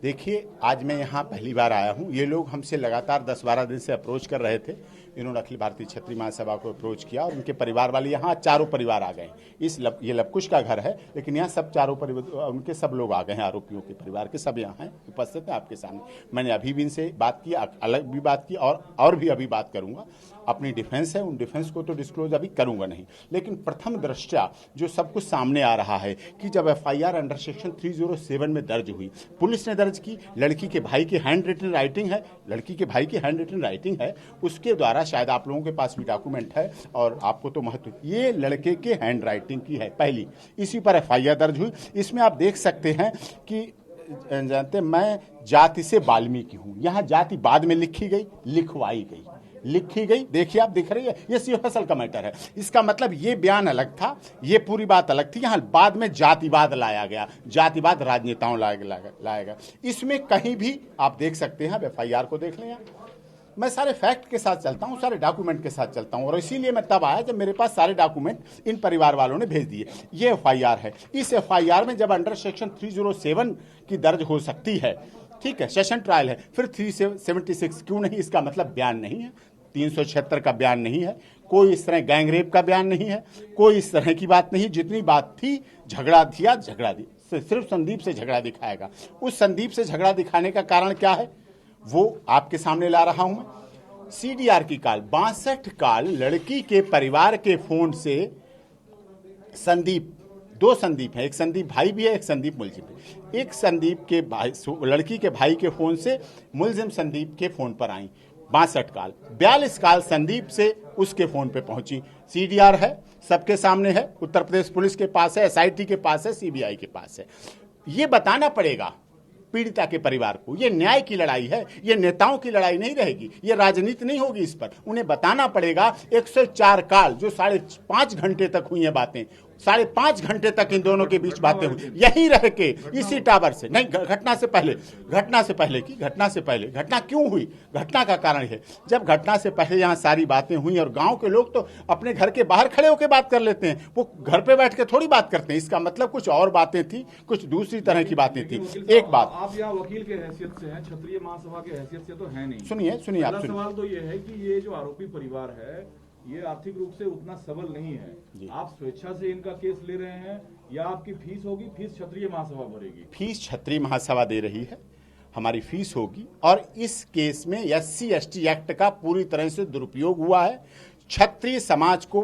देखिए, आज मैं यहाँ पहली बार आया हूँ। ये लोग हमसे लगातार 10-12 दिन से अप्रोच कर रहे थे। इन्होंने अखिल भारतीय क्षत्रिय महासभा को अप्रोच किया और उनके परिवार वाले यहाँ चारों परिवार आ गए। ये लवकुश का घर है, लेकिन यहाँ सब चारों परिवार उनके सब लोग आ गए हैं। आरोपियों के परिवार के सब यहाँ हैं, उपस्थित हैं आपके सामने। मैंने अभी भी इनसे बात की, अलग भी बात की और भी अभी बात करूँगा। अपनी डिफेंस है, उन डिफेंस को तो डिस्क्लोज अभी करूँगा नहीं, लेकिन प्रथम दृष्टया जो सब कुछ सामने आ रहा है कि जब FIR अंडर सेक्शन 307 में दर्ज हुई, पुलिस ने दर्ज की, लड़की के भाई की हैंड रिटन राइटिंग है, उसके द्वारा शायद आप लोगों के पास भी डॉक्यूमेंट है और आपको तो महत्व, ये लड़के के हैंड राइटिंग की है पहली, इसी पर FIR दर्ज हुई। इसमें आप देख सकते हैं कि जानते मैं जाति से वाल्मीकि हूँ, यहाँ जाति बाद में लिखी गई, देखिए आप दिख रही है, ये सिर्फ का मैटर है। इसका मतलब ये बयान अलग था, ये पूरी बात अलग थी। यहाँ बाद में जातिवाद लाया गया, जातिवाद राजनेताओं लाया गया। इसमें कहीं भी आप देख सकते हैं, FIR को देख लें। मैं सारे फैक्ट के साथ चलता हूँ, सारे डॉक्यूमेंट के साथ चलता हूँ, और इसीलिए मैं तब आया जब मेरे पास सारे डॉक्यूमेंट इन परिवार वालों ने भेज दिए। ये FIR है। इस FIR में जब अंडर सेक्शन 307 की दर्ज हो सकती है, ठीक है, सेशन ट्रायल है, फिर 376 क्यों नहीं? इसका मतलब बयान नहीं है, 376 का बयान नहीं है, कोई इस तरह गैंगरेप का बयान नहीं है, कोई इस तरह की बात नहीं। जितनी बात थी झगड़ा दी, सिर्फ संदीप से झगड़ा दिखाएगा। उस संदीप से झगड़ा दिखाने का कारण क्या है वो आपके सामने ला रहा हूं मैं। CDR की कॉल, 62 कॉल लड़की के परिवार के फोन से संदीप, दो संदीप है, एक संदीप भाई भी है, एक संदीप मुलजिम है। एक संदीप के भाई, लड़की के भाई के फोन से मुलजिम संदीप के फोन पर आई 62 कॉल, 42 कॉल संदीप से उसके फोन पे पहुंची। CDR है, सबके सामने है, उत्तर प्रदेश पुलिस के पास है, SIT के पास है, CBI के पास है। ये बताना पड़ेगा पीड़िता के परिवार को। ये न्याय की लड़ाई है, ये नेताओं की लड़ाई नहीं रहेगी, ये राजनीति नहीं होगी। इस पर उन्हें बताना पड़ेगा। 104 कॉल जो 5.5 घंटे तक हुई हैं बातें, 5.5 घंटे तक इन दोनों के बीच बातें हुई, यहीं रह के इसी टावर से नहीं, घटना से पहले घटना क्यों हुई? घटना का कारण है, जब घटना से पहले यहाँ सारी बातें हुई और गांव के लोग तो अपने घर के बाहर खड़े होकर बात कर लेते हैं, वो घर पे बैठ के थोड़ी बात करते हैं। इसका मतलब कुछ और बातें थी, कुछ दूसरी तरह की बातें थी। एक बात, आप यहाँ वकील के हैसियत से हैं, क्षत्रिय महासभा के हैसियत से तो है नहीं। सुनिए आप सुनिए। सवाल तो ये है कि ये जो आरोपी परिवार है ये आर्थिक रूप से उतना सबल नहीं है। आप स्वेच्छा से इनका केस ले रहे हैं या आपकी फीस होगी? फीस क्षत्रिय महासभा भरेगी? फीस क्षत्रिय महासभा दे रही है, हमारी फीस होगी। और इस केस में SC/ST एक्ट का पूरी तरह से दुरुपयोग हुआ है। क्षत्रिय समाज को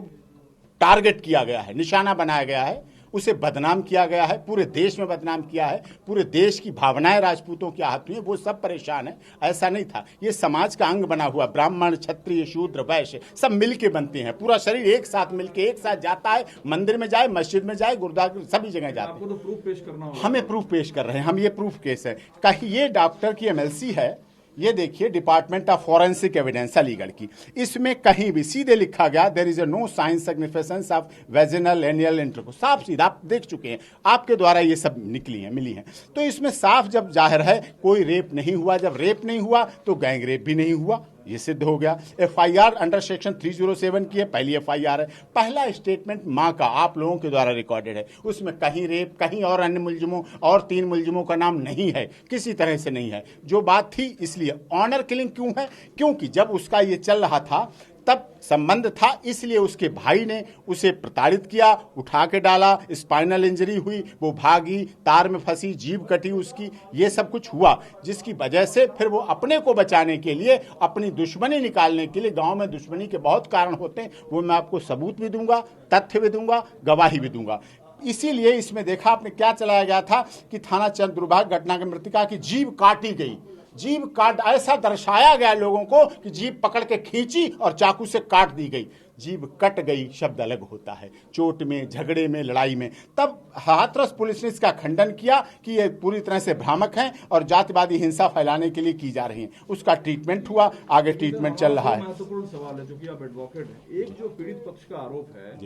टारगेट किया गया है, निशाना बनाया गया है, उसे बदनाम किया गया है, पूरे देश में बदनाम किया है। पूरे देश की भावनाएं राजपूतों के हाथ में, वो सब परेशान है। ऐसा नहीं था, ये समाज का अंग बना हुआ, ब्राह्मण, क्षत्रिय, शूद्र, वैश्य सब मिलके बनते हैं। पूरा शरीर एक साथ मिलके एक साथ जाता है, मंदिर में जाए, मस्जिद में जाए, गुरुद्वारा, सभी जगह जाते हैं। आपको तो प्रूफ पेश करना होगा। हमें प्रूफ पेश कर रहे हैं हम, ये प्रूफ केस है। कहीं ये डॉक्टर की MLC है, ये देखिए department of forensic evidence Aligarh की, इसमें कहीं भी सीधे लिखा गया there is no science significance of vaginal anal intercourse. साफ सीधा आप देख चुके हैं, आपके द्वारा ये सब मिली हैं। तो इसमें साफ जब जाहिर है कोई रेप नहीं हुआ, जब रेप नहीं हुआ तो गैंग रेप भी नहीं हुआ, ये सिद्ध हो गया। FIR अंडर सेक्शन 307 की है, पहली FIR है। पहला स्टेटमेंट मां का आप लोगों के द्वारा रिकॉर्डेड है, उसमें कहीं रेप, कहीं और अन्य मुलजिमों और 3 मुलजिमों का नाम नहीं है, किसी तरह से नहीं है। जो बात थी, इसलिए ऑनर किलिंग क्यों है? क्योंकि जब उसका ये चल रहा था तब संबंध था, इसलिए उसके भाई ने उसे प्रताड़ित किया, उठा के डाला, स्पाइनल इंजरी हुई, वो भागी, तार में फंसी, जीभ कटी उसकी, ये सब कुछ हुआ, जिसकी वजह से फिर वो अपने को बचाने के लिए, अपनी दुश्मनी निकालने के लिए, गांव में दुश्मनी के बहुत कारण होते हैं, वो मैं आपको सबूत भी दूंगा, तथ्य भी दूंगा, गवाही भी दूंगा। इसीलिए इसमें देखा आपने क्या चलाया गया था कि थाना चंद दुर्भाग्य घटना की मृतिका की जीभ काटी गई, जीभ काट, ऐसा दर्शाया गया लोगों को कि जीभ पकड़ के खींची और चाकू से काट दी गई। जीभ कट गई शब्द अलग होता है, चोट में, झगड़े में, लड़ाई में। तब हाथरस पुलिस ने इसका खंडन किया कि ये पूरी तरह से भ्रामक हैं और जातिवादी हिंसा फैलाने के लिए की जा रही है। उसका ट्रीटमेंट हुआ, आगे ट्रीटमेंट चल रहा है। महत्वपूर्ण सवाल है, जो कि आप एडवोकेट हैं। एक जो पीड़ित पक्ष का आरोप है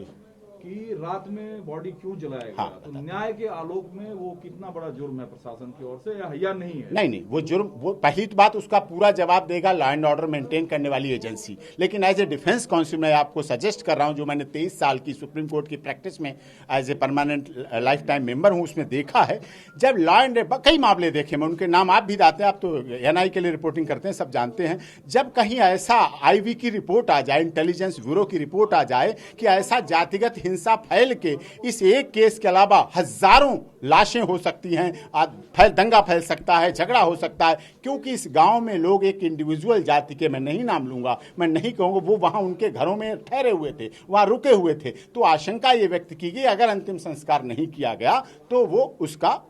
कि रात में बॉडी क्यों जलाया गया, हाँ, तो न्याय के आलोक में वो कितना बड़ा जुर्म है प्रशासन की ओर से या नहीं है? नहीं, वो जुर्म, वो पहली तो बात उसका पूरा जवाब देगा लॉ एंड ऑर्डर मेंटेन करने वाली एजेंसी। लेकिन एज ए डिफेंस काउंसिल मैं आपको सजेस्ट कर रहा हूं, जो मैंने 23 साल की सुप्रीम कोर्ट की प्रैक्टिस में as a permanent life time member हूं, उसमें देखा है जब लॉ एंड कई मामले देखे मैं, उनके नाम आप भी दाते हैं, आप तो एनआई के लिए रिपोर्टिंग करते हैं, सब जानते हैं। जब कहीं ऐसा आईवी की रिपोर्ट आ जाए, इंटेलिजेंस ब्यूरो की रिपोर्ट आ जाए कि ऐसा जातिगत हिंसा फैल के इस एक केस के अलावा हजारों लाशें हो सकती हैं, दंगा फैल सकता है, झगड़ा हो सकता है, क्योंकि इस गांव में लोग एक इंडिविजुअल जाति के, मैं नहीं नाम लूंगा, मैं नहीं कहूंगा, वो वहां उनके घरों में ठहरे हुए थे, वहां रुके हुए थे, तो आशंका ये व्यक्त की गई अगर अंतिम संस्कार नहीं किया गया तो वो उसका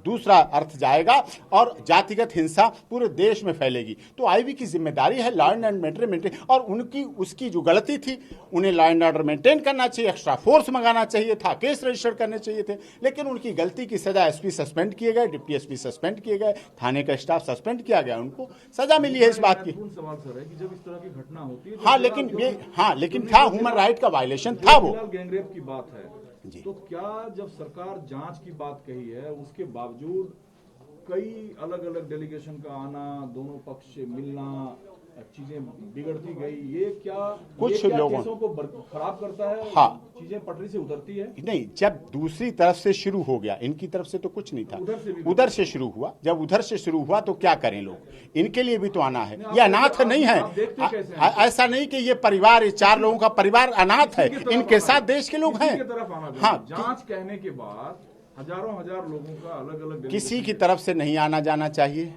दूसरा अर्थ जाएगा और जातिगत हिंसा पूरे देश में फैलेगी। तो आईवी की जिम्मेदारी है लॉ एंड ऑर्डर मेंटेन, और उनकी उसकी जो गलती थी, उन्हें लॉ एंड ऑर्डर मेंटेन करना चाहिए, एक्स्ट्रा फोर्स मंगाना चाहिए था, केस रजिस्टर करने चाहिए थे, लेकिन उनकी गलती की सजा एसपी सस्पेंड किए गए, डिप्टी एसपी सस्पेंड किए गए, थाने का स्टाफ सस्पेंड किया गया, उनको सजा मिली है इस बात की। सवाल सर है कि जब इस तरह की घटना होती है, हाँ, लेकिन था, ह्यूमन राइट का वायलेशन था वो। गैंगरेप की बात है, तो क्या जब सरकार जांच की बात कही है, उसके बावजूद कई अलग अलग डेलीगेशन का आना, दोनों पक्ष से मिलना, चीजें बिगड़ती गई, ये क्या कुछ ये क्या लोगों केसों को खराब करता है? हाँ, चीजें पटरी से उतरती है? नहीं, जब दूसरी तरफ से शुरू हो गया, इनकी तरफ से तो कुछ नहीं था, उधर से शुरू हुआ, जब उधर से शुरू हुआ तो क्या करें लोग, इनके लिए भी तो आना है, ये अनाथ नहीं है, ऐसा नहीं कि ये परिवार, ये 4 लोगों का परिवार अनाथ है, इनके साथ देश के लोग हैं। हाँ, जांच कहने के बाद हजारों लोगों का अलग अलग, किसी की तरफ से नहीं आना जाना चाहिए,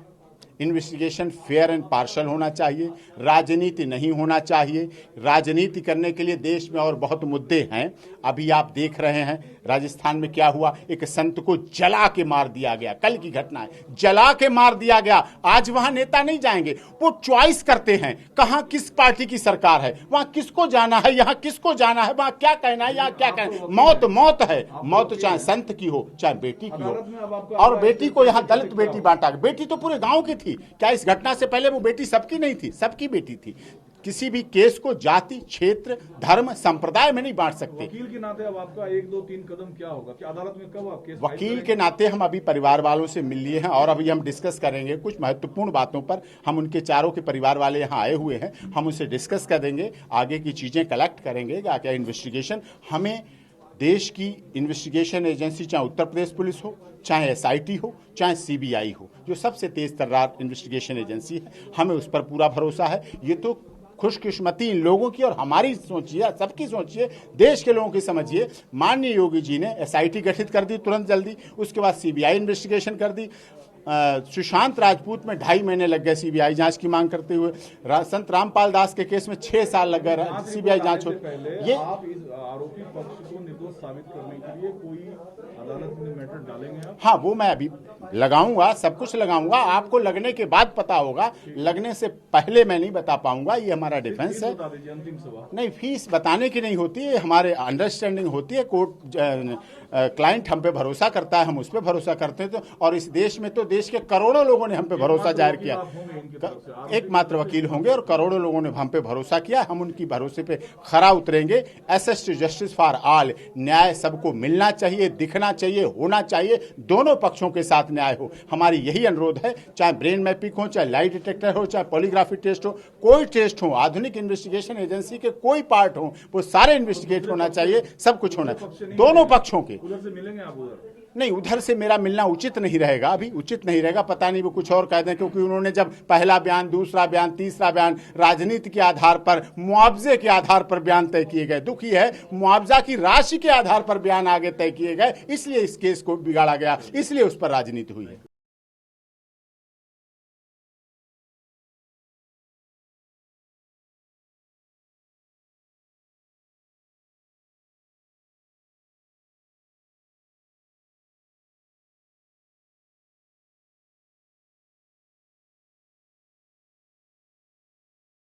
इन्वेस्टिगेशन फेयर एंड पार्शल होना चाहिए, राजनीति नहीं होना चाहिए। राजनीति करने के लिए देश में और बहुत मुद्दे हैं। अभी आप देख रहे हैं राजस्थान में क्या हुआ, एक संत को जला के मार दिया गया, कल की घटना है, जला के मार दिया गया। आज वहां नेता नहीं जाएंगे, वो चॉइस करते हैं कहां किस पार्टी की सरकार है, वहां किसको जाना है, यहां किसको जाना है, वहां क्या कहना है, यहां क्या कहना है। मौत मौत है, मौत चाहे संत की हो चाहे बेटी की हो। और बेटी को यहां दलित बेटी बांटा, बेटी तो पूरे गांव की थी, क्या इस घटना से पहले वो बेटी सबकी नहीं थी? सबकी बेटी थी। किसी भी केस को जाति, क्षेत्र, धर्म, संप्रदाय में नहीं बांट सकते। वकील के नाते अब आपका 1, 2, 3 कदम क्या होगा कि अदालत में कब आप केस? वकील के नाते हम अभी परिवार वालों से मिल लिए हैं और अभी हम डिस्कस करेंगे कुछ महत्वपूर्ण बातों पर। हम उनके चारों के परिवार वाले यहाँ आए हुए हैं, हम उनसे डिस्कस कर देंगे, आगे की चीजें कलेक्ट करेंगे, क्या इन्वेस्टिगेशन। हमें देश की इन्वेस्टिगेशन एजेंसी, चाहे उत्तर प्रदेश पुलिस हो, चाहे एसआईटी हो, चाहे सीबीआई हो, जो सबसे तेज तर्रार इन्वेस्टिगेशन एजेंसी है, हमें उस पर पूरा भरोसा है। ये तो खुशकिस्मती इन लोगों की और हमारी सोचिए, सबकी सोचिए, देश के लोगों की समझिए। माननीय योगी जी ने एसआईटी गठित कर दी तुरंत जल्दी, उसके बाद सीबीआई इन्वेस्टिगेशन कर दी। सुशांत राजपूत में 2.5 महीने लग गए सीबीआई जांच की मांग करते हुए। संत रामपाल दास के केस में 6 साल लग गए सीबीआई जांच हो। ये आप इस आरोपी पक्ष को निर्दोष साबित करने के लिए कोई अदालत में मैटर डालेंगे आप? हाँ, वो मैं अभी लगाऊंगा, सब कुछ लगाऊंगा, आपको लगने के बाद पता होगा, लगने से पहले मैं नहीं बता पाऊंगा, ये हमारा डिफेंस है। अंतिम सवाल, नहीं, फीस बताने की नहीं होती है, हमारे अंडरस्टैंडिंग होती है। कोर्ट क्लाइंट हम पे भरोसा करता है, हम उस पर भरोसा करते हैं। तो और इस देश में तो देश के करोड़ों लोगों ने हम पे भरोसा जाहिर किया, एकमात्र वकील होंगे और करोड़ों लोगों ने हम पे भरोसा किया, हम उनकी भरोसे पे खरा उतरेंगे। Access to justice for all, न्याय सबको मिलना चाहिए, दिखना चाहिए, होना चाहिए, दोनों पक्षों के साथ न्याय हो। हमारी यही अनुरोध है, चाहे ब्रेन मैपिंग हो, चाहे लाई डिटेक्टर हो, चाहे पॉलीग्राफी टेस्ट हो, कोई टेस्ट हो, आधुनिक इन्वेस्टिगेशन एजेंसी के कोई पार्ट हो, वो सारे इन्वेस्टिगेट होना चाहिए, सब कुछ होना चाहिए, दोनों पक्षों के। उधर से मिलेंगे आप? उधर नहीं, उधर से मेरा मिलना उचित नहीं रहेगा, अभी उचित नहीं रहेगा, पता नहीं वो कुछ और कह दें, क्योंकि उन्होंने जब पहला बयान, दूसरा बयान, तीसरा बयान राजनीति के आधार पर, मुआवजे के आधार पर बयान तय किए गए। दुखी है, मुआवजा की राशि के आधार पर बयान आगे तय किए गए, इसलिए इस केस को बिगाड़ा गया, इसलिए उस पर राजनीति हुई है।